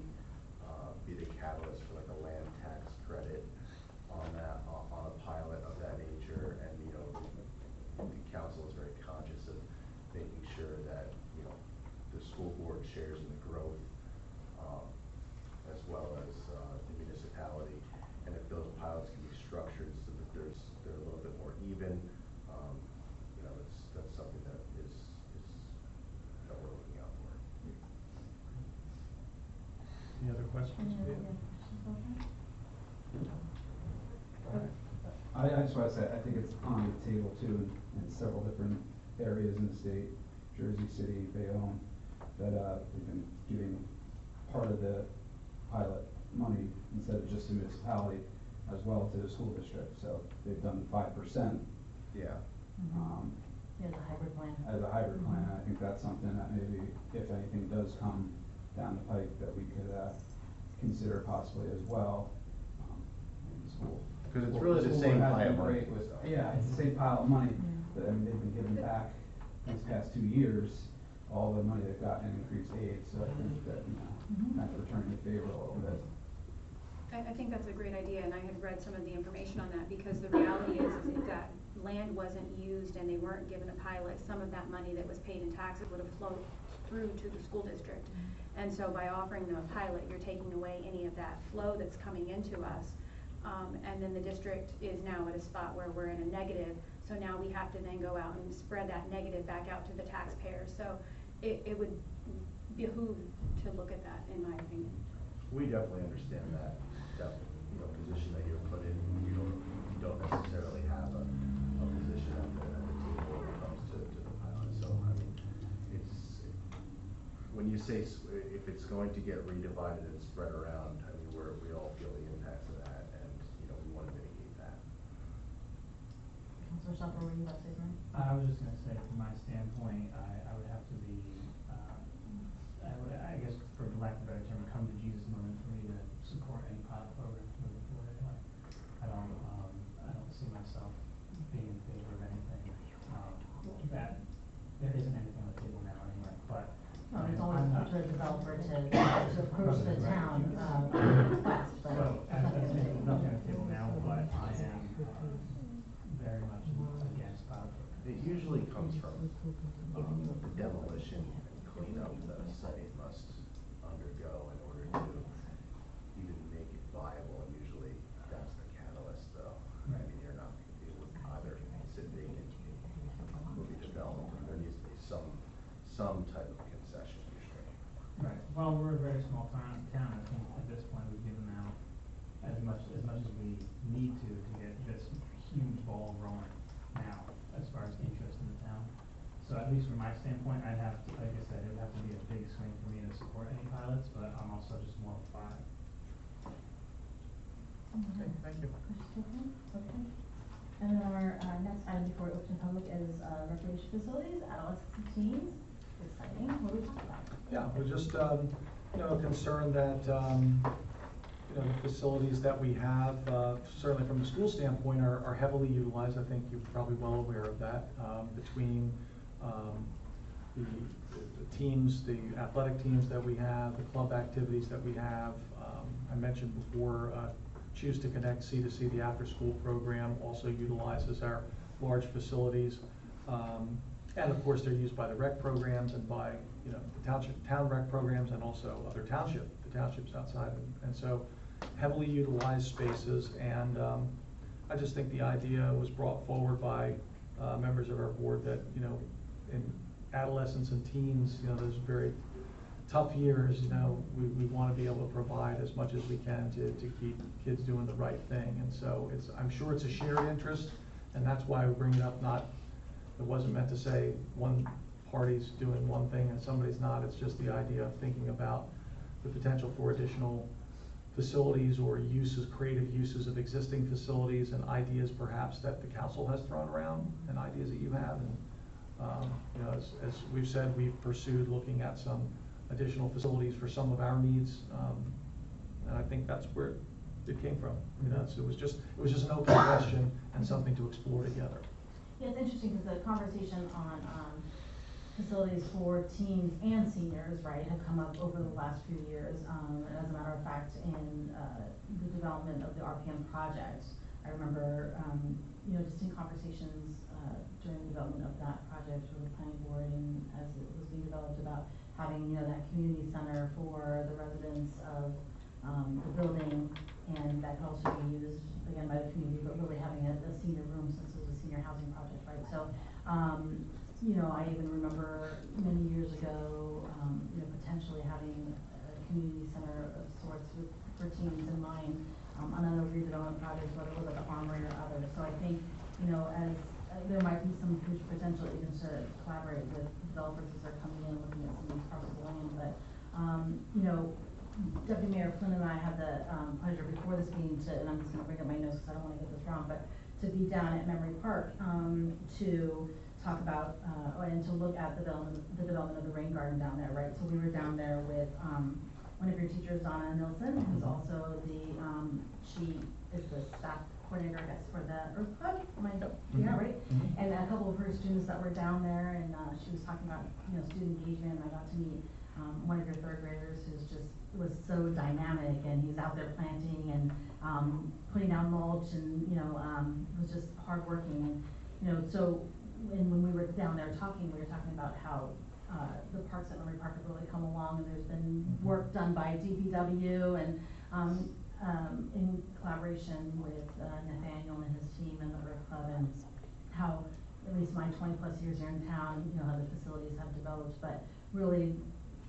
[SPEAKER 2] Any other questions?
[SPEAKER 3] Any other
[SPEAKER 2] Yeah.
[SPEAKER 3] questions about that?
[SPEAKER 9] I just want to say, I think it's on the table too, in several different areas in the state, Jersey City, Bayonne, that, they've been giving part of the pilot money instead of just the municipality as well to the school district, so they've done 5%.
[SPEAKER 7] Yeah.
[SPEAKER 3] Yeah, the hybrid plan.
[SPEAKER 9] As a hybrid plan, I think that's something that maybe, if anything does come down the pike, that we could, consider possibly as well, in the school.
[SPEAKER 7] 'Cause it's
[SPEAKER 9] School-
[SPEAKER 7] really the
[SPEAKER 9] school
[SPEAKER 7] same
[SPEAKER 9] board has
[SPEAKER 7] pile
[SPEAKER 9] been
[SPEAKER 7] of money,
[SPEAKER 9] great with-
[SPEAKER 7] so.
[SPEAKER 9] Yeah, it's the same pile of money, but I mean, they've been giving back these past 2 years, all the money they've gotten in increased aid, so I think that, kind of returning the favor a little bit.
[SPEAKER 10] I think that's a great idea, and I had read some of the information on that, because the reality is if that land wasn't used and they weren't given a pilot, some of that money that was paid in taxes would have flowed through to the school district. And so by offering them a pilot, you're taking away any of that flow that's coming into us. And then the district is now at a spot where we're in a negative, so now we have to then go out and spread that negative back out to the taxpayers. So it would behoove to look at that, in my opinion.
[SPEAKER 11] We definitely understand that, position that you're put in. You don't necessarily have a position at the table when it comes to the pilot. So, I mean, when you say, if it's going to get redivided and spread around, I mean, we all feel the impacts of that, and, we want to mitigate that.
[SPEAKER 3] Councilor Schaffer, were you about to say something?
[SPEAKER 12] I was just gonna say, from my standpoint, I would have to be, I guess, for lack of a better term, a come to Jesus moment for me to support any pilot program moving forward anyway. I don't see myself being in favor of anything, that, there isn't anything on the table now anyway, but.
[SPEAKER 3] No, it's always
[SPEAKER 12] I'm
[SPEAKER 3] up
[SPEAKER 12] not-
[SPEAKER 3] to the developer to approach the town, request, but.
[SPEAKER 12] There's nothing on the table now, but I am, very much against pilot program.
[SPEAKER 11] It usually comes from the demolition and cleanup that a site must undergo in order to even make it viable, and usually that's the catalyst, though. I mean, it would either sit vacant or be developed, and there needs to be some type of concession usually.
[SPEAKER 12] Right, well, we're a very small town, I think at this point we've given out as much as we need to get this huge ball rolling now, as far as interest in the town. So at least from my standpoint, I'd have to, like I said, it would have to be a big swing for me to support any pilots, but I'm also just more of a
[SPEAKER 2] Okay, thank you.
[SPEAKER 3] Okay. And then our next item before we open to public is recreation facilities, adolescents and teens. Exciting. What are we talking about?
[SPEAKER 2] Yeah, we're just, concerned that, the facilities that we have, certainly from the school standpoint, are heavily utilized. I think you're probably well aware of that, between the teams, the athletic teams that we have, the club activities that we have. I mentioned before, Choose to Connect C2C, the after-school program, also utilizes our large facilities. And of course, they're used by the rec programs and by, the town rec programs, and also other the townships outside. And so heavily utilized spaces, and I just think the idea was brought forward by members of our board that, in adolescents and teens, those very tough years, we want to be able to provide as much as we can to keep kids doing the right thing. And so I'm sure it's a shared interest, and that's why we bring it up. It wasn't meant to say one party's doing one thing and somebody's not. It's just the idea of thinking about the potential for additional facilities or uses, creative uses of existing facilities, and ideas perhaps that the council has thrown around, and ideas that you have. And as we've said, we've pursued looking at some additional facilities for some of our needs, and I think that's where it came from. So it was just an open question and something to explore together.
[SPEAKER 3] Yeah, it's interesting because the conversation on facilities for teens and seniors, right, have come up over the last few years. And as a matter of fact, in the development of the RPM project, I remember, just in conversations during the development of that project with the planning board, and as it was being developed, about having, that community center for the residents of the building, and that could also be used again by the community, but really having a senior room, since it was a senior housing project, right? So, I even remember many years ago, potentially having a community center of sorts for teens in mind, on other redevelopment projects, whether it was at the Armory or others. So I think, you know, as, there might be some future potential even to collaborate with developers as they're coming in, looking at some of these parcels of land, but, you know, Deputy Mayor Flynn and I had the, pleasure before this meeting to, and I'm just gonna bring up my notes because I don't wanna get this wrong, but to be down at Memory Park, to talk about, and to look at the development of the rain garden down there, right? So we were down there with, one of your teachers, Donna Nilsson, who's also the, she is the staff coordinator, I guess, for the Earth Club, yeah, right? And a couple of her students that were down there, and, she was talking about, you know, student engagement, and I got to meet, one of your third graders who's just, was so dynamic, and he's out there planting and, putting down mulch, and, you know, was just hardworking, and, you know, so, and when we were down there talking, we were talking about how, the parks at Memory Park have really come along, and there's been work done by DPW and, in collaboration with, Nathaniel and his team and the Earth Club, and how, at least my 20+ years here in town, you know, how the facilities have developed, but really,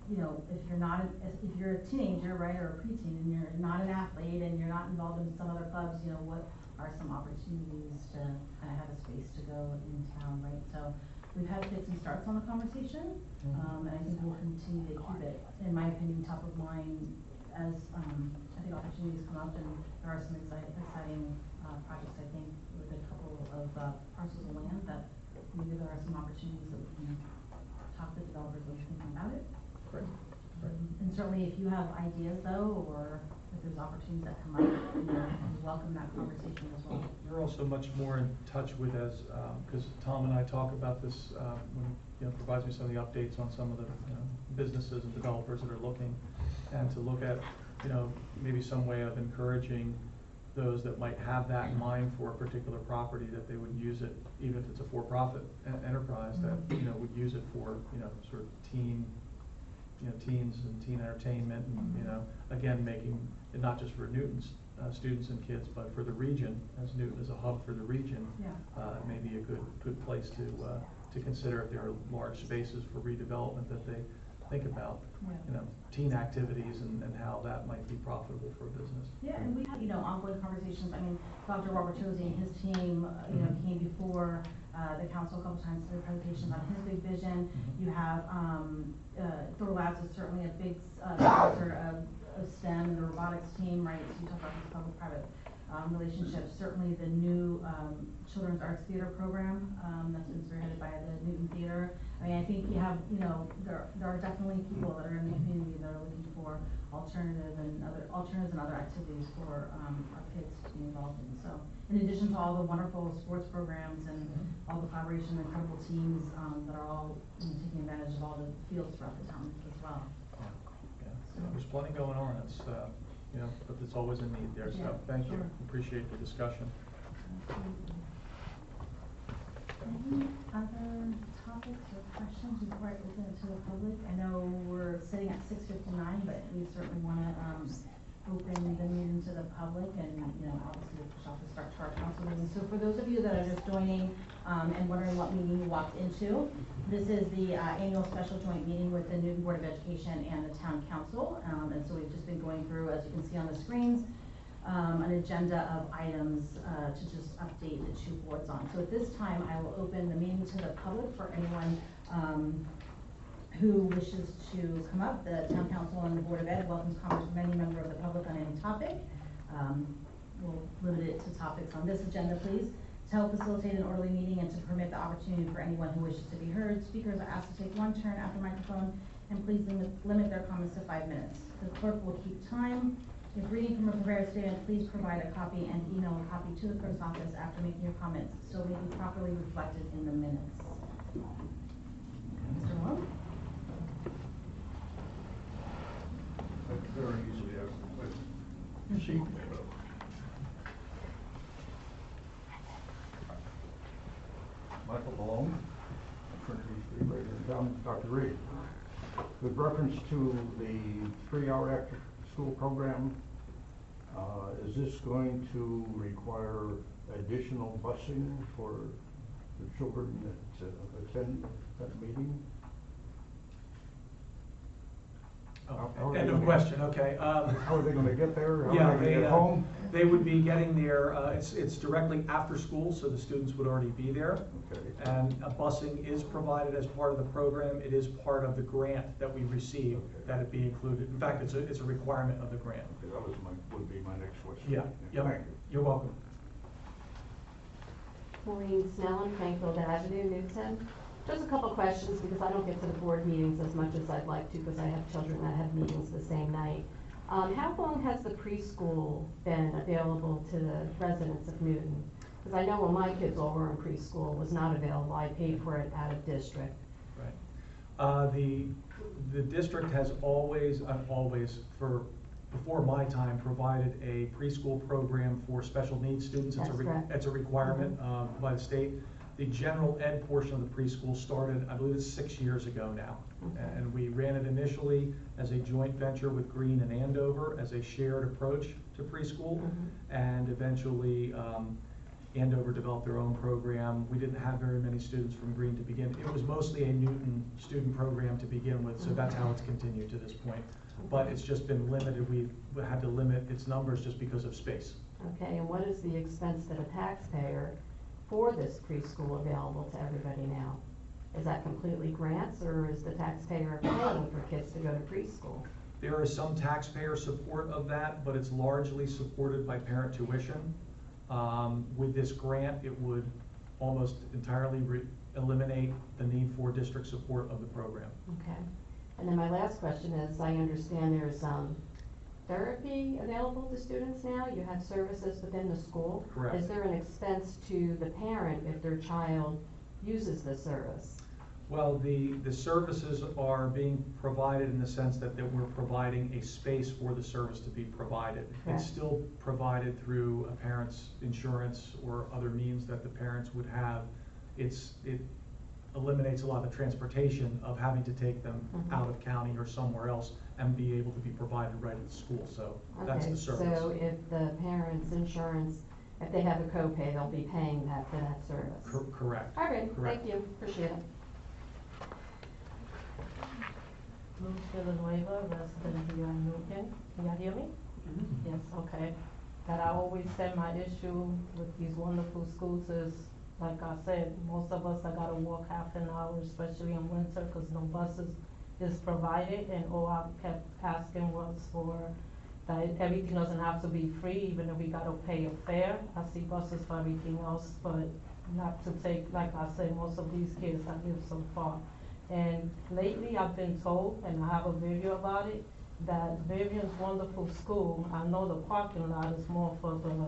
[SPEAKER 3] you know, if you're not, if you're a teenager, right, or a preteen, and you're not an athlete, and you're not involved in some other clubs, you know, what are some opportunities to kind of have a space to go in town, right? So we've had fits and starts on the conversation, and I think we'll continue to keep it, in my opinion, top of mind as, I think opportunities come up, and there are some exciting projects, I think, with a couple of parcels of land that maybe there are some opportunities that we can talk to developers who are thinking about it.
[SPEAKER 1] Great.
[SPEAKER 3] And certainly if you have ideas though, or if there's opportunities that come up, you know, we welcome that conversation as well.
[SPEAKER 2] We're also much more in touch with as, because Tom and I talk about this, when, you know, provides me some of the updates on some of the, you know, businesses and developers that are looking, and to look at, you know, maybe some way of encouraging those that might have that in mind for a particular property, that they would use it, even if it's a for-profit enterprise, that, you know, would use it for, you know, sort of teens and teen entertainment, and, you know, again, making it not just for Newton's students and kids, but for the region, as Newton is a hub for the region.
[SPEAKER 3] Yeah.
[SPEAKER 2] Maybe a good place to consider if there are large spaces for redevelopment that they think about, you know, teen activities and how that might be profitable for a business.
[SPEAKER 3] Yeah, and we had, you know, ongoing conversations. I mean, Dr. Robert Chosey and his team, you know, came before the council a couple times to do presentations on his big vision. You have, Thor Labs is certainly a big sponsor of STEM and the robotics team, right? So you talk about these public-private relationships. Certainly the new Children's Arts Theater program that's been spearheaded by the Newton Theater. I mean, I think you have, you know, there are definitely people that are in the community that are looking for alternatives and other activities for our kids to be involved in. So, in addition to all the wonderful sports programs and all the collaboration and incredible teams that are all, you know, taking advantage of all the fields throughout the town as well.
[SPEAKER 2] Yeah, there's plenty going on. It's, you know, but there's always a need there. So thank you. Appreciate the discussion.
[SPEAKER 3] Any other topics or questions before I open it to the public? I know we're sitting at 6:59, but we certainly want to open the meeting to the public, and, you know, obviously push off the start to our council meeting. So for those of you that are just joining and wondering what meeting you walked into, this is the annual special joint meeting with the Newton Board of Education and the Town Council. And so we've just been going through, as you can see on the screens, an agenda of items to just update the two boards on. So at this time, I will open the meeting to the public for anyone who wishes to come up. The Town Council and the Board of Ed welcomes comments from any member of the public on any topic. We'll limit it to topics on this agenda, please. To help facilitate an orderly meeting and to permit the opportunity for anyone who wishes to be heard, speakers are asked to take one turn at the microphone, and please limit their comments to 5 minutes. The clerk will keep time. If reading from a prepared statement, please provide a copy and email a copy to the clerk's office after making your comments, so they may be properly reflected in the minutes. Mr. Malone?
[SPEAKER 13] I could very easily ask the question. You see, Michael Malone, Trinity Street, right here in town. Dr. Reed, with reference to the 3-hour after-school program, is this going to require additional busing for the children that attend that meeting?
[SPEAKER 2] End of question, okay.
[SPEAKER 13] How are they gonna get there? How
[SPEAKER 2] Yeah,
[SPEAKER 13] are they gonna get home?
[SPEAKER 2] they would be getting there, it's directly after school, so the students would already be there.
[SPEAKER 13] Okay.
[SPEAKER 2] And busing is provided as part of the program. It is part of the grant that we receive,
[SPEAKER 13] Okay.
[SPEAKER 2] that it be included. In fact, it's a requirement of the grant.
[SPEAKER 13] Okay, that would be my next question.
[SPEAKER 2] Yeah,
[SPEAKER 13] Thank
[SPEAKER 2] yep,
[SPEAKER 13] you.
[SPEAKER 2] you're welcome.
[SPEAKER 14] Maureen Snellen, Plainfield Avenue, Newton. Just a couple questions, because I don't get to the board meetings as much as I'd like to, because I have children that have meetings the same night. How long has the preschool been available to the residents of Newton? Because I know when my kids all were in preschool, it was not available. I paid for it out of district.
[SPEAKER 2] Right. The district has always, before my time, provided a preschool program for special needs students.
[SPEAKER 14] That's correct.
[SPEAKER 2] It's a requirement by the state. The general ed portion of the preschool started, I believe it's 6 years ago now.
[SPEAKER 14] Okay.
[SPEAKER 2] And we ran it initially as a joint venture with Green and Andover as a shared approach to preschool. And eventually, Andover developed their own program. We didn't have very many students from Green to begin. It was mostly a Newton student program to begin with, so that's how it's continued to this point. But it's just been limited. We had to limit its numbers just because of space.
[SPEAKER 14] Okay, and what is the expense to the taxpayer for this preschool available to everybody now? Is that completely grants, or is the taxpayer paying for kids to go to preschool?
[SPEAKER 2] There is some taxpayer support of that, but it's largely supported by parent tuition. With this grant, it would almost entirely eliminate the need for district support of the program.
[SPEAKER 14] Okay. And then my last question is, I understand there's therapy available to students now? You have services within the school?
[SPEAKER 2] Correct.
[SPEAKER 14] Is there an expense to the parent if their child uses the service?
[SPEAKER 2] Well, the services are being provided in the sense that we're providing a space for the service to be provided.
[SPEAKER 14] Correct.
[SPEAKER 2] It's still provided through a parent's insurance or other means that the parents would have. It eliminates a lot of the transportation of having to take them out of county or somewhere else and be able to be provided right at the school, so that's the service.
[SPEAKER 14] Okay, so if the parent's insurance, if they have a copay, they'll be paying that for that service?
[SPEAKER 2] Correct.
[SPEAKER 14] All right,
[SPEAKER 2] Correct.
[SPEAKER 14] thank you, appreciate it.
[SPEAKER 5] Luz Villanueva, resident here in Newton. Can you hear me? Yes, okay. That I always say my issue with these wonderful schools is, like I said, most of us, I gotta walk half an hour, especially in winter, cause no buses is provided, and all I kept asking was for that everything doesn't have to be free, even if we gotta pay a fare. I see buses for everything else, but not to take, like I said, most of these kids that live so far. And lately I've been told, and I have a video about it, that Vivian's wonderful school, I know the parking lot is more for the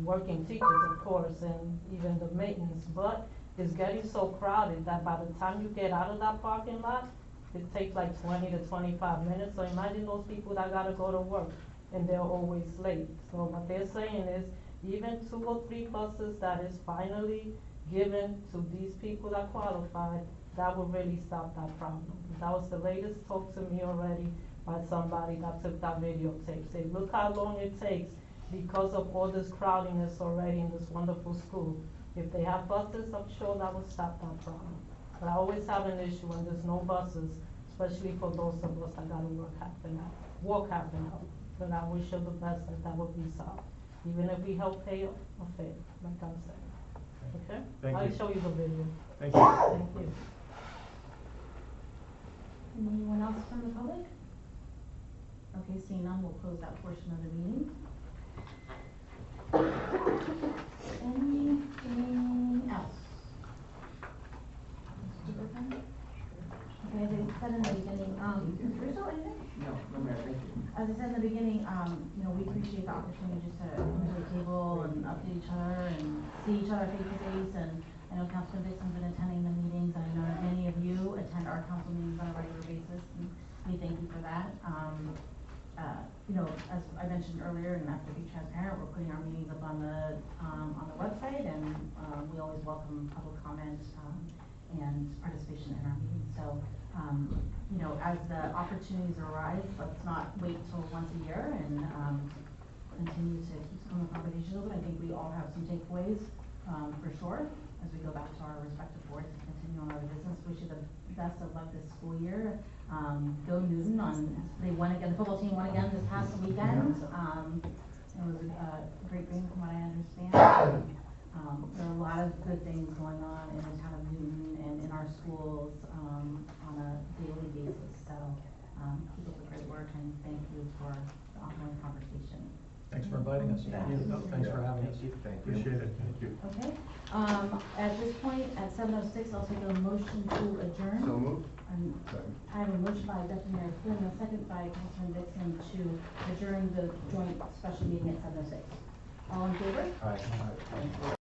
[SPEAKER 5] working teachers, of course, and even the maintenance, but it's getting so crowded that by the time you get out of that parking lot, it takes like 20 to 25 minutes. So imagine those people that gotta go to work and they're always late. So what they're saying is, even 2 or 3 buses that is finally given to these people that qualified, that will really stop that problem. That was the latest talk to me already by somebody that took that videotape. Say, look how long it takes because of all this crowdiness already in this wonderful school. If they have buses, I'm sure that will stop that problem. But I always have an issue when there's no buses, especially for those of us that gotta walk half an hour. But I wish you the best that would be solved, even if we help pay a fare, like I'm saying. Okay?
[SPEAKER 2] Thank you.
[SPEAKER 5] I'll show you the video.
[SPEAKER 2] Thank you.
[SPEAKER 5] Thank you.
[SPEAKER 3] Anyone else from the public? Okay, seeing none, we'll close that portion of the meeting. Anything else? Mr. Griffin? Okay, as I said in the beginning, Mr. Russo, anything?
[SPEAKER 4] No, Mayor, thank you.
[SPEAKER 3] As I said in the beginning, we appreciate the opportunity just to come to the table and update each other and see each other face to face. And I know Councilman Dixon's been attending the meetings, and I know that many of you attend our council meetings on a regular basis, and we thank you for that. As I mentioned earlier, and I have to be transparent, we're putting our meetings up on the website, and we always welcome public comment and participation in our meetings. So, as the opportunities arise, let's not wait till once a year and continue to keep some of the conversations open. I think we all have some takeaways for sure as we go back to our respective boards and continue on our business. Wish you the best of luck this school year. Go Newton they won again, the football team won again this past weekend. It was a great game from what I understand. There are a lot of good things going on in the town of Newton and in our schools, on a daily basis. So, keep up the great work and thank you for the ongoing conversation.
[SPEAKER 2] Thanks for inviting us.
[SPEAKER 3] Yeah.
[SPEAKER 2] Thanks for having us.
[SPEAKER 11] Thank you.
[SPEAKER 2] Appreciate it. Thank you.
[SPEAKER 3] Okay, at this point, at 7:06, I'll take a motion to adjourn.
[SPEAKER 7] So moved.
[SPEAKER 11] Second.
[SPEAKER 3] I have a motion by Deputy Mayor Flynn, a second by Councilman Dixon to adjourn the joint special meeting at 7:06. All in favor?
[SPEAKER 11] Aye.